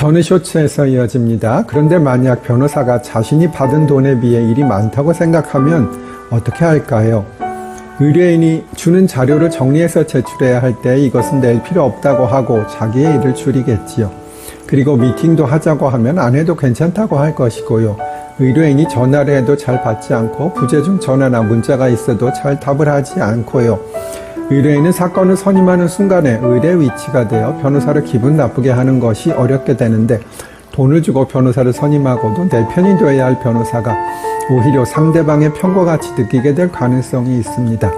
전의 쇼츠에서 이어집니다. 그런데 만약 변호사가 자신이 받은 돈에 비해 일이 많다고 생각하면 어떻게 할까요? 의뢰인이 주는 자료를 정리해서 제출해야 할 때 이것은 낼 필요 없다고 하고 자기의 일을 줄이겠지요. 그리고 미팅도 하자고 하면 안 해도 괜찮다고 할 것이고요. 의뢰인이 전화를 해도 잘 받지 않고 부재중 전화나 문자가 있어도 잘 답을 하지 않고요. 의뢰인은 사건을 선임하는 순간에 의뢰 위치가 되어 변호사를 기분 나쁘게 하는 것이 어렵게 되는데, 돈을 주고 변호사를 선임하고도 내 편이 되어야 할 변호사가 오히려 상대방의 편과 같이 느끼게 될 가능성이 있습니다.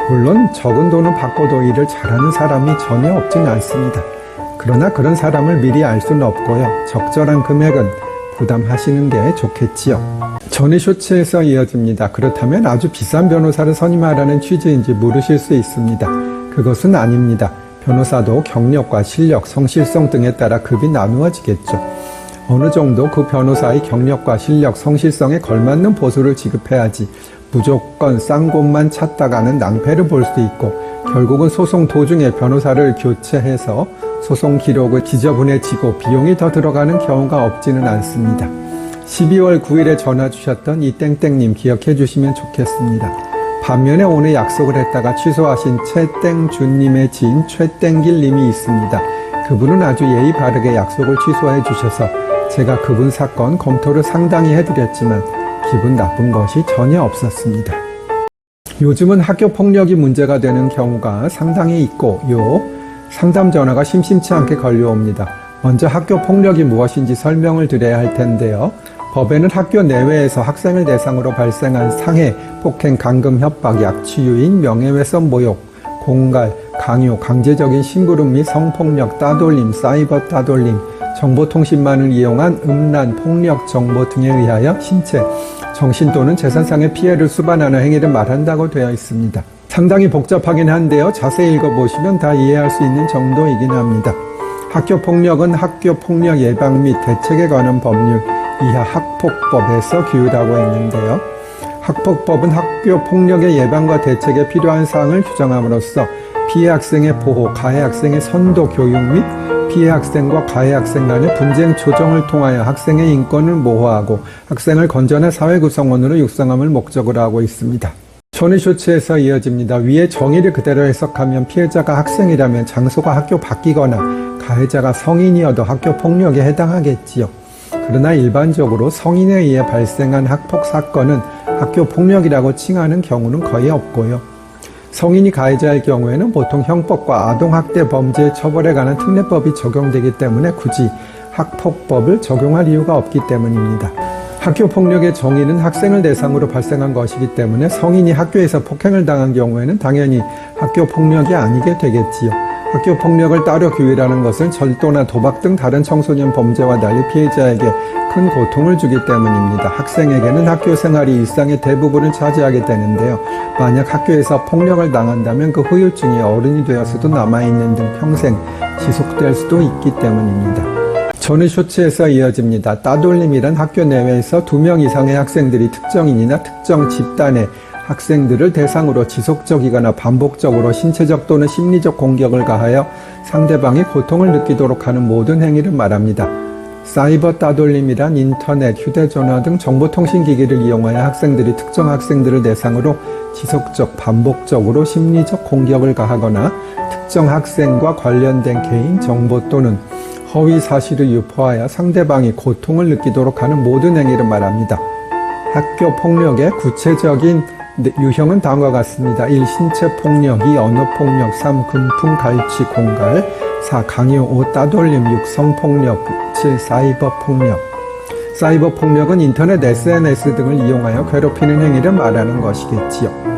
물론 적은 돈을 받고도 일을 잘하는 사람이 전혀 없진 않습니다. 그러나 그런 사람을 미리 알 수는 없고요. 적절한 금액은 부담하시는 게 좋겠지요. 전의 쇼츠에서 이어집니다. 그렇다면 아주 비싼 변호사를 선임하라는 취지인지 물으실 수 있습니다. 그것은 아닙니다. 변호사도 경력과 실력, 성실성 등에 따라 급이 나누어지겠죠. 어느 정도 그 변호사의 경력과 실력, 성실성에 걸맞는 보수를 지급해야지 무조건 싼 곳만 찾다가는 낭패를 볼 수 있고, 결국은 소송 도중에 변호사를 교체해서 소송 기록을 지저분해지고 비용이 더 들어가는 경우가 없지는 않습니다. 12월 9일에 전화 주셨던 이 땡땡님 기억해 주시면 좋겠습니다. 반면에 오늘 약속을 했다가 취소하신 최땡준님의 지인 최땡길님이 있습니다. 그분은 아주 예의 바르게 약속을 취소해 주셔서 제가 그분 사건 검토를 상당히 해드렸지만 기분 나쁜 것이 전혀 없었습니다. 요즘은 학교 폭력이 문제가 되는 경우가 상당히 있고, 상담 전화가 심심치 않게 걸려옵니다. 먼저 학교 폭력이 무엇인지 설명을 드려야 할 텐데요. 법에는 학교 내외에서 학생을 대상으로 발생한 상해, 폭행, 감금, 협박, 약취유인, 명예훼손, 모욕, 공갈, 강요, 강제적인 심부름 및 성폭력, 따돌림, 사이버 따돌림, 정보통신망을 이용한 음란, 폭력 정보 등에 의하여 신체, 정신 또는 재산상의 피해를 수반하는 행위를 말한다고 되어 있습니다. 상당히 복잡하긴 한데요. 자세히 읽어보시면 다 이해할 수 있는 정도이긴 합니다. 학교폭력은 학교폭력 예방 및 대책에 관한 법률 이하 학폭법에서 규율하고 있는데요. 학폭법은 학교폭력의 예방과 대책에 필요한 사항을 규정함으로써 피해 학생의 보호, 가해 학생의 선도 교육 및 피해 학생과 가해 학생 간의 분쟁 조정을 통하여 학생의 인권을 보호하고 학생을 건전한 사회 구성원으로 육성함을 목적으로 하고 있습니다. 전의 쇼츠에서 이어집니다. 위의 정의를 그대로 해석하면 피해자가 학생이라면 장소가 학교 밖이거나 가해자가 성인이어도 학교 폭력에 해당하겠지요. 그러나 일반적으로 성인에 의해 발생한 학폭 사건은 학교 폭력이라고 칭하는 경우는 거의 없고요. 성인이 가해자의 경우에는 보통 형법과 아동학대 범죄 처벌에 관한 특례법이 적용되기 때문에 굳이 학폭법을 적용할 이유가 없기 때문입니다. 학교 폭력의 정의는 학생을 대상으로 발생한 것이기 때문에 성인이 학교에서 폭행을 당한 경우에는 당연히 학교 폭력이 아니게 되겠지요. 학교 폭력을 따로 규율하는 것은 절도나 도박 등 다른 청소년 범죄와 달리 피해자에게 큰 고통을 주기 때문입니다. 학생에게는 학교 생활이 일상의 대부분을 차지하게 되는데요. 만약 학교에서 폭력을 당한다면 그 후유증이 어른이 되어서도 남아있는 등 평생 지속될 수도 있기 때문입니다. 전의 쇼츠에서 이어집니다. 따돌림이란 학교 내외에서 2명 이상의 학생들이 특정인이나 특정 집단의 학생들을 대상으로 지속적이거나 반복적으로 신체적 또는 심리적 공격을 가하여 상대방이 고통을 느끼도록 하는 모든 행위를 말합니다. 사이버 따돌림이란 인터넷, 휴대전화 등 정보통신기기를 이용하여 학생들이 특정 학생들을 대상으로 지속적, 반복적으로 심리적 공격을 가하거나 특정 학생과 관련된 개인 정보 또는 허위 사실을 유포하여 상대방이 고통을 느끼도록 하는 모든 행위를 말합니다. 학교 폭력의 구체적인 유형은 다음과 같습니다. 1. 신체폭력, 2. 언어폭력, 3. 금품, 갈취, 공갈, 4. 강요, 5. 따돌림, 6. 성폭력, 7. 사이버폭력. 사이버폭력은 인터넷, SNS 등을 이용하여 괴롭히는 행위를 말하는 것이겠지요.